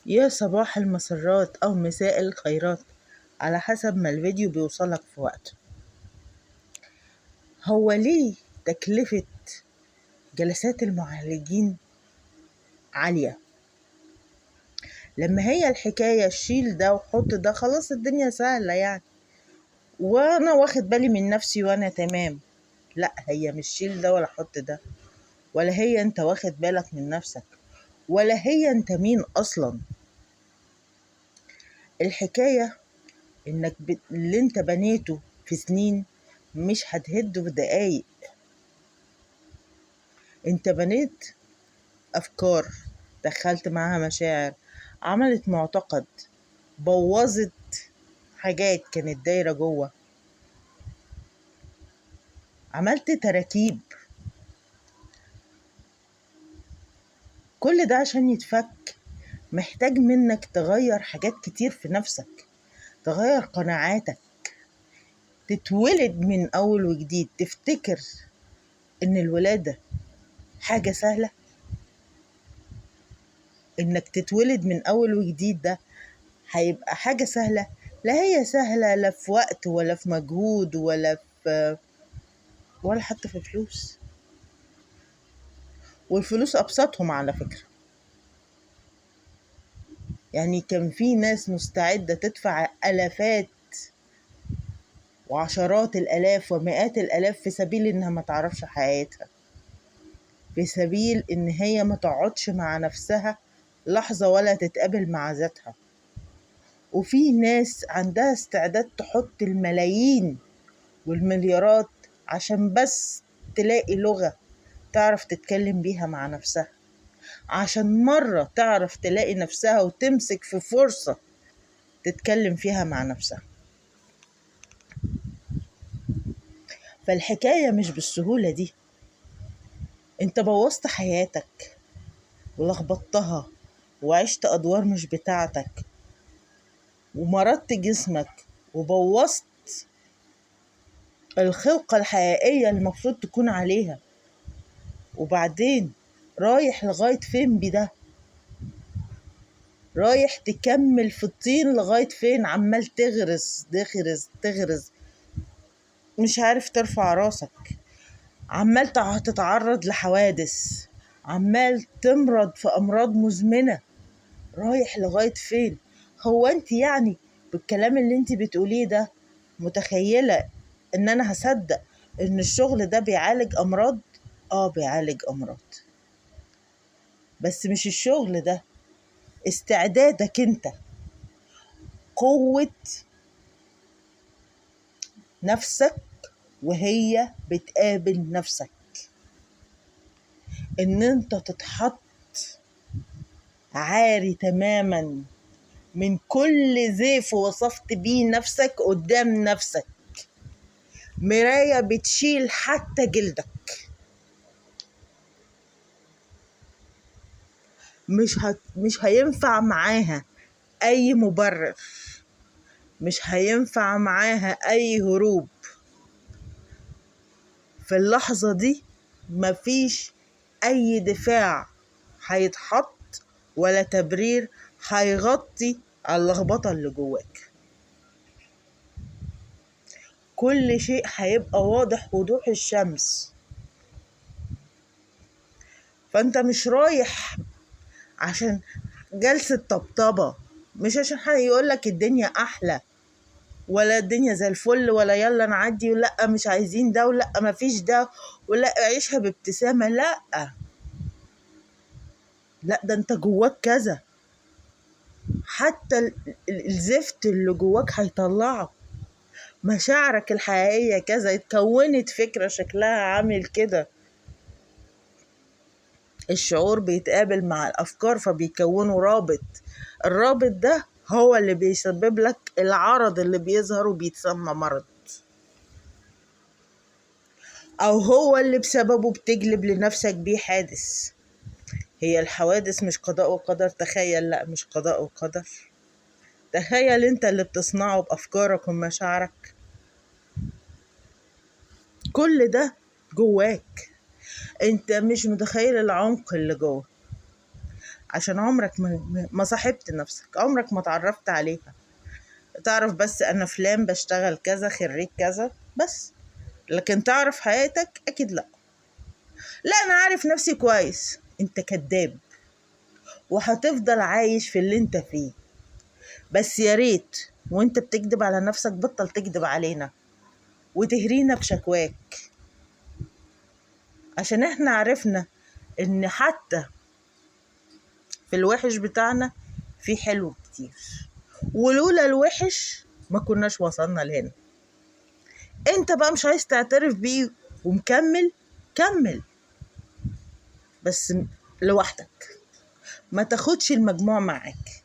يا صباح المسرات أو مساء الخيرات، على حسب ما الفيديو بيوصلك في وقته. هو ليه تكلفة جلسات المعالجين عالية؟ لما هي الحكاية شيل ده وحط ده، خلاص الدنيا سهلة يعني، وأنا واخد بالي من نفسي وأنا تمام. لا، هي مش شيل ده ولا حط ده، ولا هي أنت واخد بالك من نفسك، ولا هي أنت مين أصلا. الحكاية إنك اللي أنت بنيته في سنين مش هتهده في دقايق. انت بنيت افكار، دخلت معاها مشاعر، عملت معتقد، بوظت حاجات كانت دايرة جوه، عملت تراكيب. كل ده عشان يتفك محتاج منك تغير حاجات كتير في نفسك، تغير قناعاتك، تتولد من أول وجديد. تفتكر إن الولادة حاجة سهلة؟ إنك تتولد من أول وجديد ده هيبقى حاجة سهلة؟ لا، هي سهلة لا في وقت ولا في مجهود ولا حتى في فلوس. والفلوس أبسطهم على فكرة. يعني كان في ناس مستعدة تدفع آلافات وعشرات الآلاف ومئات الآلاف في سبيل إنها ما تعرفش حياتها، في سبيل إن هي ما تقعدش مع نفسها لحظة ولا تتقابل مع ذاتها. وفي ناس عندها استعداد تحط الملايين والمليارات عشان بس تلاقي لغة تعرف تتكلم بيها مع نفسها، عشان مرة تعرف تلاقي نفسها وتمسك في فرصة تتكلم فيها مع نفسها. فالحكاية مش بالسهولة دي. انت بوظت حياتك ولخبطتها وعشت أدوار مش بتاعتك ومرضت جسمك وبوظت الخلقة الحقيقية اللي المفروض تكون عليها. وبعدين رايح لغاية فين بده؟ رايح تكمل في الطين لغاية فين؟ عمال تغرز تغرز تغرز، مش عارف ترفع راسك، عمال تتعرض لحوادث، عمال تمرض في أمراض مزمنة. رايح لغاية فين؟ هو انت يعني بالكلام اللي انت بتقوليه ده متخيلة ان انا هصدق ان الشغل ده بيعالج امراض؟ بيعالج امراض، بس مش الشغل ده، استعدادك انت، قوة نفسك وهي بتقابل نفسك، ان انت تتحط عاري تماما من كل زيف وصفت بيه نفسك قدام نفسك، مراية بتشيل حتى جلدك. مش هينفع معاها أي مبرر، مش هينفع معاها أي هروب. في اللحظة دي مفيش أي دفاع هيتحط ولا تبرير هيغطي على اللخبطة اللي جواك. كل شيء هيبقى واضح وضوح الشمس. فأنت مش رايح عشان جلسة طبطبة، مش عشان حد يقولك الدنيا أحلى ولا الدنيا زي الفل ولا يلا نعدي ولا مش عايزين ده ولا مفيش ده ولا عيشها بابتسامة. لا، لا، ده انت جواك كذا. حتى الزفت اللي جواك هيطلعه. مشاعرك الحقيقية كذا، اتكونت فكرة شكلها عامل كده. الشعور بيتقابل مع الأفكار فبيكونوا رابط. الرابط ده هو اللي بيسبب لك العرض اللي بيظهر وبيتسمى مرض، أو هو اللي بسببه بتجلب لنفسك بيه حادث. هي الحوادث مش قضاء وقدر؟ تخيل. لا، مش قضاء وقدر. تخيل انت اللي بتصنعه بأفكارك ومشاعرك. كل ده جواك، انت مش متخيل العمق اللي جوه. عشان عمرك ما صاحبت نفسك، عمرك ما تعرفت عليها. تعرف بس انا فلان بشتغل كذا خريج كذا بس، لكن تعرف حياتك اكيد لا. لا انا عارف نفسي كويس، انت كذاب وهتفضل عايش في اللي انت فيه. بس يا ريت وانت بتكذب على نفسك بطل تكذب علينا وتهرينا بشكواك، عشان احنا عرفنا ان حتى في الوحش بتاعنا في حلو كتير، ولولا الوحش ما كناش وصلنا لهنا. انت بقى مش عايز تعترف بيه ومكمل، كمل بس لوحدك، ما تاخدش المجموع معاك.